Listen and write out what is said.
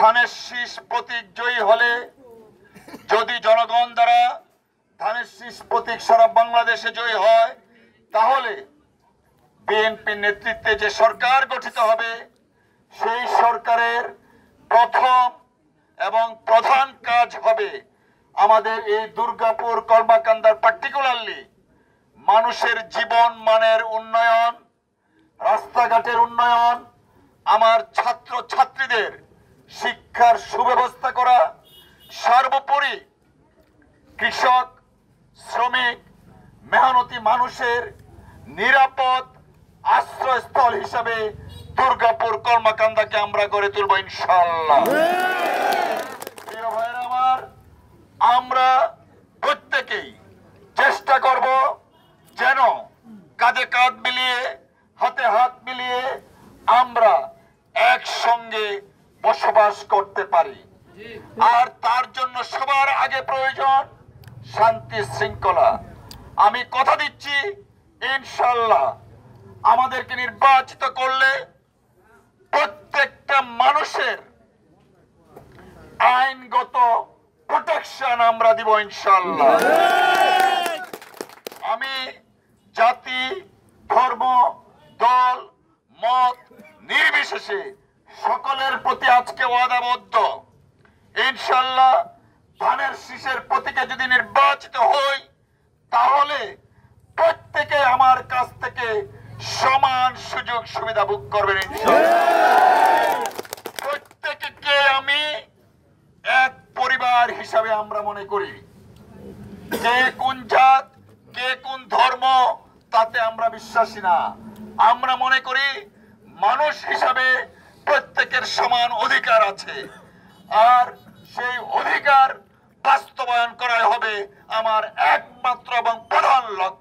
ধানের শীষ প্রতীক জয়ী হলে, যদি জনগণ দ্বারা ধানের শীষ প্রতীক সারা বাংলাদেশে জয়ী হয়, তাহলে বিএনপির নেতৃত্বে যে সরকার গঠিত হবে, সেই সরকারের প্রথম এবং প্রধান কাজ হবে আমাদের এই দুর্গাপুর কলমাকান্দার পার্টিকুলারলি মানুষের জীবন মানের উন্নয়ন, রাস্তাঘাটের উন্নয়ন, আমার ছাত্র ছাত্রীদের শিক্ষার সুব্যবস্থা করা, সর্বোপরি কৃষক, শ্রমিক, মেহনতি মানুষের নিরাপদ আশ্রয়স্থল হিসাবে দুর্গাপুর কলমাকান্দাকে আমরা গড়ে তুলব ইনশাআল্লাহ। প্রিয় ভাইরা আমার, আমরা প্রত্যেকেই চেষ্টা করব যেন কাঁধে কাঁধ মিলিয়ে, হাতে হাত মিলিয়ে আমরা একসঙ্গে বসবাস করতে পারি। আর তার জন্য সবার আগে প্রয়োজন শান্তি শৃঙ্খলা। আমি কথা দিচ্ছি ইনশাআল্লাহ আমাদেরকে নির্বাচিত করলে প্রত্যেকটা মানুষের আইনগত প্রোটেকশন আমরা দিব ইনশাআল্লাহ। আমি জাতি, ধর্ম, দল, মত নির্বিশেষে সকলের প্রতি আজকে ওয়াদাবদ্ধ। ইনশাআল্লাহ ধানের শীষের প্রতীকে যদি নির্বাচিত হই, তাহলে প্রত্যেকে আমার কাছ থেকে সমান সুযোগ সুবিধা ভোগ করবেন ইনশাআল্লাহ। প্রত্যেককে আমি এক পরিবার হিসাবে আমরা মনে করি। কে কোন জাত, কে কোন ধর্ম, তাতে আমরা বিশ্বাসী না। আমরা মনে করি মানুষ হিসাবে প্রত্যেকের সমান অধিকার আছে, আর সেই অধিকার বাস্তবায়ন করাই হবে আমার একমাত্র এবং প্রধান লক্ষ্য।